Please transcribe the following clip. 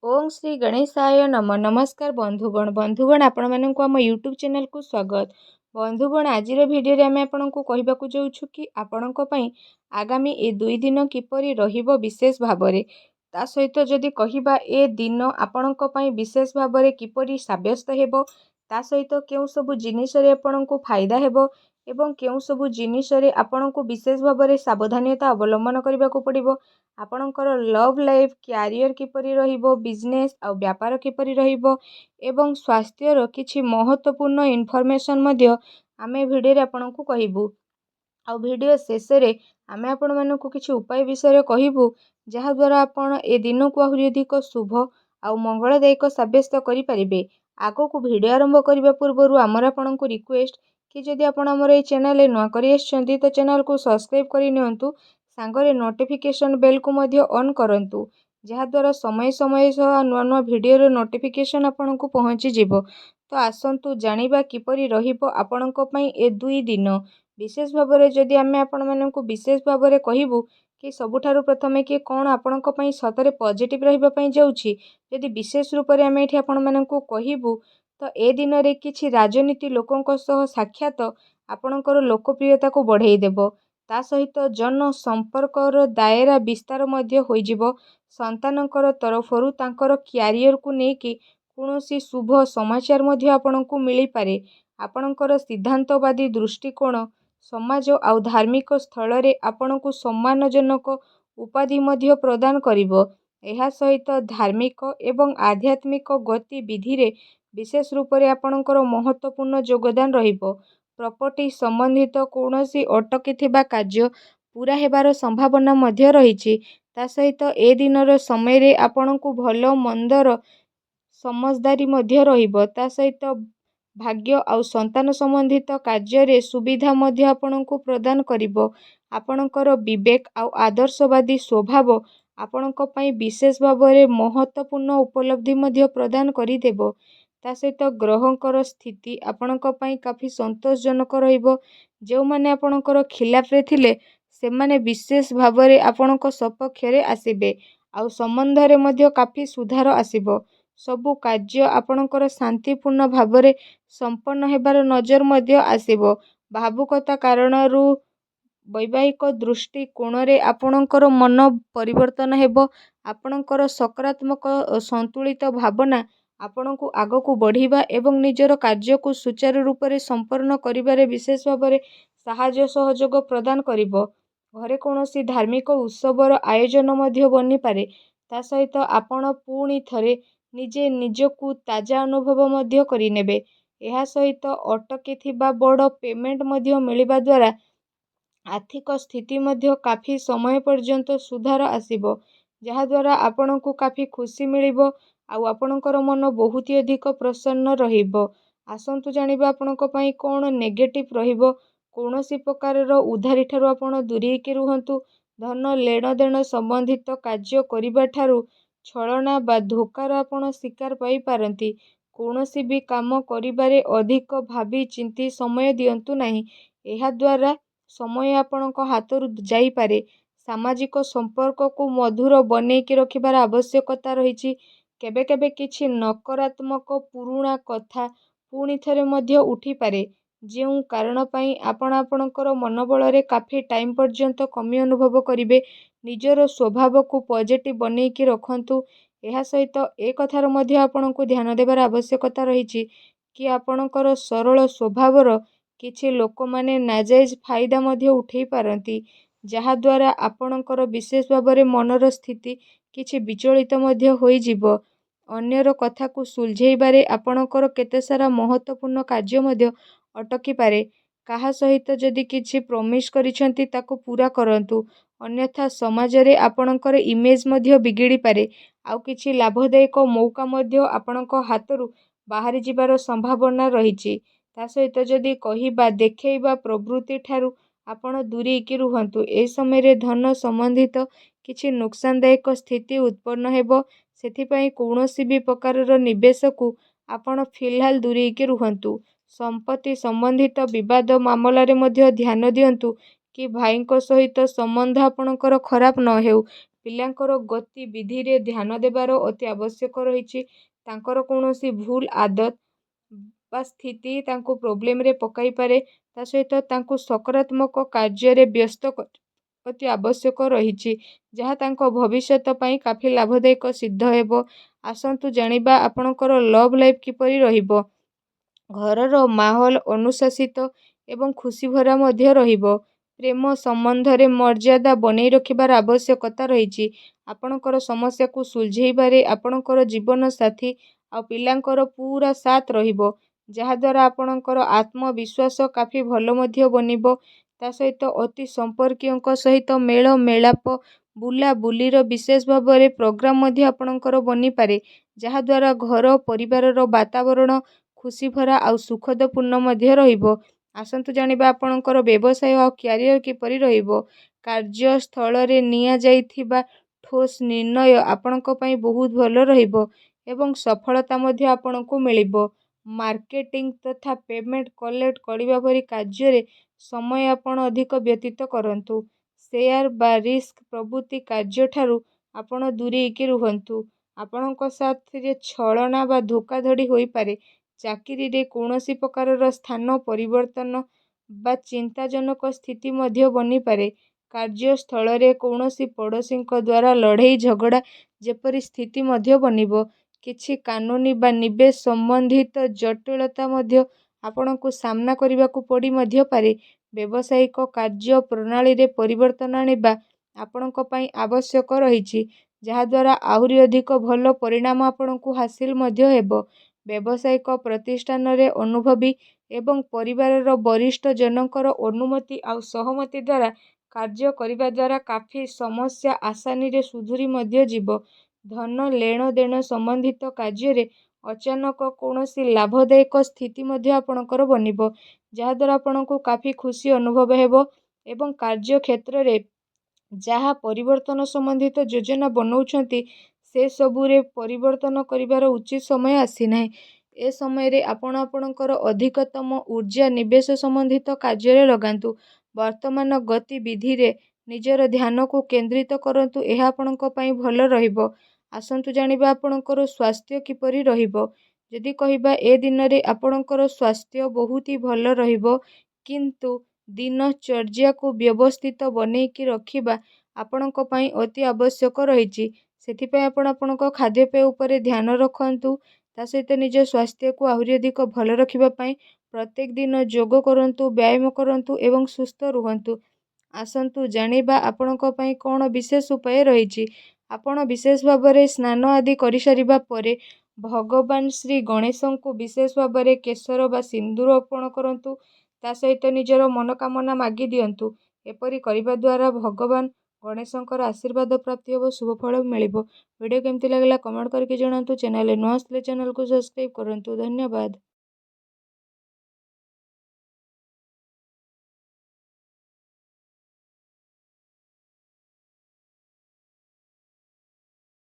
ओम श्री गणेशाय नम नमस्कार बंधुगण आपण मानक आम यूट्यूब चैनल को स्वागत। बंधुगण आज भिडियो आम आपण को कहवाक जाऊँ कि आपण आगामी ए 2 दिन किपरि रहिबो विशेष भावरे ता सहित जदि कहिबा ए दिन आपण विशेष भावरे किपरि साब्यस्त हेबो ता सहित केउ सब जिनिस रे आपण को फायदा हेबो एवं केउ सब जिनिस रे आपण को विशेष भावरे सावधानता अवलंबन करने को पड़िबो। आपणकर लव लाइफ क्यारियर किपरि रहिबो बिजनेस आ व्यापार किपरि रहिबो एवं स्वास्थ्यर किछि महत्वपूर्ण इनफॉरमेशन मध्य आमे भिडियो रे आपन को कहिबू। आ भिडियो शेष रे आमे आपण मानकु किछि उपाय विषय कहबू जहा द्वारा आपण ए दिन को आहुरि अधिक शुभ आ मंगलदायक साब्यस्त करि परिबे। आगो को भिडियो आरंभ करबा पूर्वरु हमर आपण को रिक्वेस्ट कि जदि आपण हमर ए चैनल रे नुआ करि आछंती तो चैनल को सब्सक्राइब करि नियंतु सांगरे नोटिफिकेशन बेल को मध्य ऑन करंतु जहा द्वारा समय समय सह नुआ नुआ भिडियो रो नोटिफिकेशन आपण को पहुंची जिवो। तो आसंतु जानिबा किपरि रहिबो आपणक पई ए 2 दिन विशेष भावरे जदि आमे आपण मानकु विशेष भावरे कहिबू कि सबुठारु प्रथमे कि कोन आपणक पई सतरे पॉजिटिव रहिबा पई जाउछि जदि विशेष रूप रे आमे एठी आपण मानकु कहिबू तो ए दिन रे किछि राजनीति लोकंक सह साक्षात आपणकर लोकप्रियता को बढ़ाई देबो। ता सहित जन संपर्कर दायरा विस्तार मध्य होइजिबो। संतानकर तरफरु तांकर क्यारियर को नेकी कोनोसी शुभ समाचार मध्य आपणकु मिली पारे। आपणकर सिद्धांतवादी दृष्टिकोण समाज आउ धार्मिक स्थल रे आपणकु सम्मानजनक उपाधि मध्य प्रदान करिवो। एहा सहित धार्मिक एवं आध्यात्मिक गतिविधि रे विशेष रूप रे आपणकर महत्वपूर्ण योगदान रहिबो। प्रॉपर्टी संबंधित कौनसी अटकी थिबा कार्य पूरा हेबार संभावना मध्य रहिछि। ता सहित ए दिनर समय रे आपणकु भलो मंदर समझदारी मध्य रहिबो। ता सहित भाग्य आउ संतान संबंधित कार्य रे सुविधा मध्य आपणकु प्रदान करिवो। आपणकर विवेक आउ आदर्शवादी स्वभाव आपणक पई विशेष भावरे महत्वपूर्ण उपलब्धि मध्य प्रदान करि देबो। ता सहित ग्रहंकर स्थिति आपणक पई काफी संतोषजनक रहिबो। जो माने आपणकर खिलाफ रे थिले से माने विशेष भावरे आपणक सपक्ष रे आसीबे आउ संबंध रे मध्य काफी सुधार आसीबो। सबु कार्य आपणकर शांतिपूर्ण भावरे संपन्न हेबार नजर मध्य आसीबो। भावुकता कारणरू वैवाहिक दृष्टि कोण रे आपणकर मन परिवर्तन हेबो। आपणकर सकारात्मक संतुलित भावना आपणकु आगकु बढ़िबा एवं निजर कार्य को सुचारू रूप रे संपन्न करिबारे विशेष भावरे सहाय्य सहयोग प्रदान करिवो। घरे कौनसी धार्मिक उत्सवर आयोजन मध्य बनी पारे। ता सहित आपण पुणी थरे निजे निजकु ताजा अनुभव मध्य करिनेबे। एहा सहित अटकी थिबा बड़ पेमेंट मध्य मिलिबा द्वारा आर्थिक स्थिति मध्य काफी समय पर्यंत सुधार आसीबो जहा द्वारा आपणकु काफी खुशी मिलिबो आउ आपणकर मन बहुत अधिक प्रसन्न रहिबो। आसंतु जानिबा आपणक पई कोन नेगेटिव रहिबो। कौनसी प्रकार उधारी ठारू आपण दूरी के रुहंतु। धन लेन देन संबंधित कार्य करिबा ठारू छलना बा धोकार आपण शिकार पाई पारंती। कौनसी भी काम करिबारे अधिक भाबी चिंती समय दियंतु नाही। एहा द्वारा समय आपणक हातरू जाई पारे। सामाजिक संपर्क को मधुर बनै के रखिबार आवश्यकता रहिछि। केबे केबे किछि नकारात्मक पुरुणा कथा पुणी थरे मध्य उठी पारे जेउ कारण पई आपण आपणकर मनोबल रे काफी टाइम पर्यंत कमी अनुभव करिवे। निजर स्वभाव को पॉजिटिव बनै के रखंतु। एहा सहित ए कथार मध्य आपणकु ध्यान देबार आवश्यकता रहिछि कि आपणकर सरल स्वभावर किछि लोक माने नाजायज फायदा मध्य उठै पारंती जहा द्वारा आपणकर विशेष भावरे मनर स्थिति किछि विचलित मध्य होई जिवो। अन्यर कथा को सुलझेइबारे आपणकर केते सारा महत्वपूर्ण कार्य मध्य अटकी पारे। काहा सहित जदि किछि प्रॉमिस करिसंती ताको पूरा करंतु अन्यथा समाज रे आपणकर इमेज मध्य बिगिड़ी पारे आउ किछि लाभदायक मौका मध्य आपणक हातरू बाहरी जिबार संभावना रहिछि। ता सहित जदि कहिबा देखैबा प्रवृत्ति ठारू आपण दूरी के रुहंतु। ए समय रे धन संबंधित किछि नुकसानदायक स्थिति उत्पन्न हेबो। सेथिपई कौनसी भी प्रकार निवेश को आपण फिलहाल दूरी के रुहंतु। संपत्ति संबंधित विवाद मामला रे मध्य ध्यान दियंतु कि भाईको सहित संबंध आपणकर खराब न हेउ। ପିଲାଙ୍କର ଗତିବିଧିରେ ଧ୍ୟାନ ଦେବାର ଅତି ଆବଶ୍ୟକ ରହିଛି। ତାଙ୍କର କୌଣସି ଭୁଲ ଆଦତ ବା ସ୍ଥିତି ତାଙ୍କୁ ପ୍ରୋବ୍ଲେମରେ ପକାଇପାରେ। ତା ସହିତ ତାଙ୍କୁ ସକାରାତ୍ମକ କାର୍ଯ୍ୟରେ ବ୍ୟସ୍ତ ଅତି ଆବଶ୍ୟକ ରହିଛି, ଯାହା ତାଙ୍କ ଭବିଷ୍ୟତ ପାଇଁ କାଫି ଲାଭଦାୟକ ସିଦ୍ଧ ହେବ। ଆସନ୍ତୁ ଜାଣିବା ଆପଣଙ୍କର ଲଭ୍ ଲାଇଫ୍ କିପରି ରହିବ। ଘରର ମାହୋଲ ଅନୁଶାସିତ ଏବଂ ଖୁସିଭରା ମଧ୍ୟ ରହିବ। ପ୍ରେମ ସମ୍ବନ୍ଧରେ ମର୍ଯ୍ୟାଦା ବନେଇ ରଖିବାର ଆବଶ୍ୟକତା ରହିଛି। ଆପଣଙ୍କର ସମସ୍ୟାକୁ ସୁଲଝେଇବାରେ ଆପଣଙ୍କର ଜୀବନ ସାଥୀ ଆଉ ପିଲାଙ୍କର ପୁରା ସାଥ ରହିବ, ଯାହାଦ୍ୱାରା ଆପଣଙ୍କର ଆତ୍ମବିଶ୍ୱାସ କାଫି ଭଲ ମଧ୍ୟ ବନିବ। ତା ସହିତ ଅତି ସମ୍ପର୍କୀୟଙ୍କ ସହିତ ମେଳ ମେଳାପ ବୁଲାବୁଲିର ବିଶେଷ ଭାବରେ ପ୍ରୋଗ୍ରାମ ମଧ୍ୟ ଆପଣଙ୍କର ବନିପାରେ, ଯାହାଦ୍ୱାରା ଘର ପରିବାରର ବାତାବରଣ ଖୁସିଭରା ଆଉ ସୁଖଦପୂର୍ଣ୍ଣ ମଧ୍ୟ ରହିବ। ଆସନ୍ତୁ ଜାଣିବା ଆପଣଙ୍କର ବ୍ୟବସାୟ ଆଉ କ୍ୟାରିୟର କିପରି ରହିବ। କାର୍ଯ୍ୟସ୍ଥଳରେ ନିଆଯାଇଥିବା ଠୋସ୍ ନିର୍ଣ୍ଣୟ ଆପଣଙ୍କ ପାଇଁ ବହୁତ ଭଲ ରହିବ ଏବଂ ସଫଳତା ମଧ୍ୟ ଆପଣଙ୍କୁ ମିଳିବ। ମାର୍କେଟିଂ ତଥା ପେମେଣ୍ଟ କଲେକ୍ଟ କରିବା ପରି କାର୍ଯ୍ୟରେ ସମୟ ଆପଣ ଅଧିକ ବ୍ୟତୀତ କରନ୍ତୁ। ସେୟାର ବା ରିସ୍କ ପ୍ରଭୃତି କାର୍ଯ୍ୟଠାରୁ ଆପଣ ଦୂରେଇକି ରୁହନ୍ତୁ। ଆପଣଙ୍କ ସାଥିରେ ଛଳନା ବା ଧୋକାଧଡ଼ି ହୋଇପାରେ। ଚାକିରିରେ କୌଣସି ପ୍ରକାରର ସ୍ଥାନ ପରିବର୍ତ୍ତନ ବା ଚିନ୍ତାଜନକ ସ୍ଥିତି ମଧ୍ୟ ବନିପାରେ। କାର୍ଯ୍ୟସ୍ଥଳରେ କୌଣସି ପଡ଼ୋଶୀଙ୍କ ଦ୍ୱାରା ଲଢ଼େଇ ଝଗଡ଼ା ଯେପରି ସ୍ଥିତି ମଧ୍ୟ ବନିବ। କିଛି କାନୁନୀ ବା ନିବେଶ ସମ୍ବନ୍ଧିତ ଜଟିଳତା ମଧ୍ୟ ଆପଣଙ୍କୁ ସାମ୍ନା କରିବାକୁ ପଡ଼ି ମଧ୍ୟ ପାରେ। ବ୍ୟବସାୟିକ କାର୍ଯ୍ୟ ପ୍ରଣାଳୀରେ ପରିବର୍ତ୍ତନ ଆଣିବା ଆପଣଙ୍କ ପାଇଁ ଆବଶ୍ୟକ ରହିଛି, ଯାହାଦ୍ୱାରା ଆହୁରି ଅଧିକ ଭଲ ପରିଣାମ ଆପଣଙ୍କୁ ହାସିଲ ମଧ୍ୟ ହେବ। ବ୍ୟବସାୟିକ ପ୍ରତିଷ୍ଠାନରେ ଅନୁଭବୀ ଏବଂ ପରିବାରର ବରିଷ୍ଠ ଜନଙ୍କର ଅନୁମତି ଆଉ ସହମତି ଦ୍ୱାରା କାର୍ଯ୍ୟ କରିବା ଦ୍ୱାରା କାଫି ସମସ୍ୟା ଆସାନୀରେ ସୁଧୁରି ମଧ୍ୟ ଯିବ। ଧନ ଲେଣଦେଣ ସମ୍ବନ୍ଧିତ କାର୍ଯ୍ୟରେ ଅଚାନକ କୌଣସି ଲାଭଦାୟକ ସ୍ଥିତି ମଧ୍ୟ ଆପଣଙ୍କର ବନିବ, ଯାହାଦ୍ୱାରା ଆପଣଙ୍କୁ କାଫି ଖୁସି ଅନୁଭବ ହେବ ଏବଂ କାର୍ଯ୍ୟକ୍ଷେତ୍ରରେ ଯାହା ପରିବର୍ତ୍ତନ ସମ୍ବନ୍ଧିତ ଯୋଜନା ବନଉଛନ୍ତି ସେସବୁରେ ପରିବର୍ତ୍ତନ କରିବାର ଉଚିତ ସମୟ ଆସିନାହିଁ। ଏ ସମୟରେ ଆପଣ ଆପଣଙ୍କର ଅଧିକତମ ଊର୍ଜା ନିବେଶ ସମ୍ବନ୍ଧିତ କାର୍ଯ୍ୟରେ ଲଗାନ୍ତୁ। ବର୍ତ୍ତମାନ ଗତିବିଧିରେ ନିଜର ଧ୍ୟାନକୁ କେନ୍ଦ୍ରିତ କରନ୍ତୁ, ଏହା ଆପଣଙ୍କ ପାଇଁ ଭଲ ରହିବ। ଆସନ୍ତୁ ଜାଣିବା ଆପଣଙ୍କର ସ୍ୱାସ୍ଥ୍ୟ କିପରି ରହିବ। ଯଦି କହିବା ଏ ଦିନରେ ଆପଣଙ୍କର ସ୍ୱାସ୍ଥ୍ୟ ବହୁତ ହି ଭଲ ରହିବ, କିନ୍ତୁ ଦିନଚର୍ଯ୍ୟାକୁ ବ୍ୟବସ୍ଥିତ ବନେଇକି ରଖିବା ଆପଣଙ୍କ ପାଇଁ ଅତି ଆବଶ୍ୟକ ରହିଛି। ସେଥିପାଇଁ ଆପଣ ଆପଣଙ୍କ ଖାଦ୍ୟପେୟ ଉପରେ ଧ୍ୟାନ ରଖନ୍ତୁ। ତା ସହିତ ନିଜ ସ୍ୱାସ୍ଥ୍ୟକୁ ଆହୁରି ଅଧିକ ଭଲ ରଖିବା ପାଇଁ ପ୍ରତ୍ୟେକ ଦିନ ଯୋଗ କରନ୍ତୁ, ବ୍ୟାୟାମ କରନ୍ତୁ ଏବଂ ସୁସ୍ଥ ରୁହନ୍ତୁ। ଆସନ୍ତୁ ଜାଣିବା ଆପଣଙ୍କ ପାଇଁ କ'ଣ ବିଶେଷ ଉପାୟ ରହିଛି। ଆପଣ ବିଶେଷ ଭାବରେ ସ୍ନାନ ଆଦି କରିସାରିବା ପରେ ଭଗବାନ ଶ୍ରୀ ଗଣେଶଙ୍କୁ ବିଶେଷ ଭାବରେ କେଶର ବା ସିନ୍ଦୁର ଅର୍ପଣ କରନ୍ତୁ। ତା ସହିତ ନିଜର ମନୋକାମନା ମାଗି ଦିଅନ୍ତୁ। ଏପରି କରିବା ଦ୍ୱାରା ଭଗବାନ ଗଣେଶଙ୍କର ଆଶୀର୍ବାଦ ପ୍ରାପ୍ତି ହେବ, ଶୁଭ ଫଳ ମିଳିବ। ଭିଡ଼ିଓ କେମିତି ଲାଗିଲା କମେଣ୍ଟ କରିକି ଜଣାନ୍ତୁ। ଚ୍ୟାନେଲରେ ନୂଆ ଆସିଲେ ଚ୍ୟାନେଲକୁ ସବସ୍କ୍ରାଇବ କରନ୍ତୁ। ଧନ୍ୟବାଦ।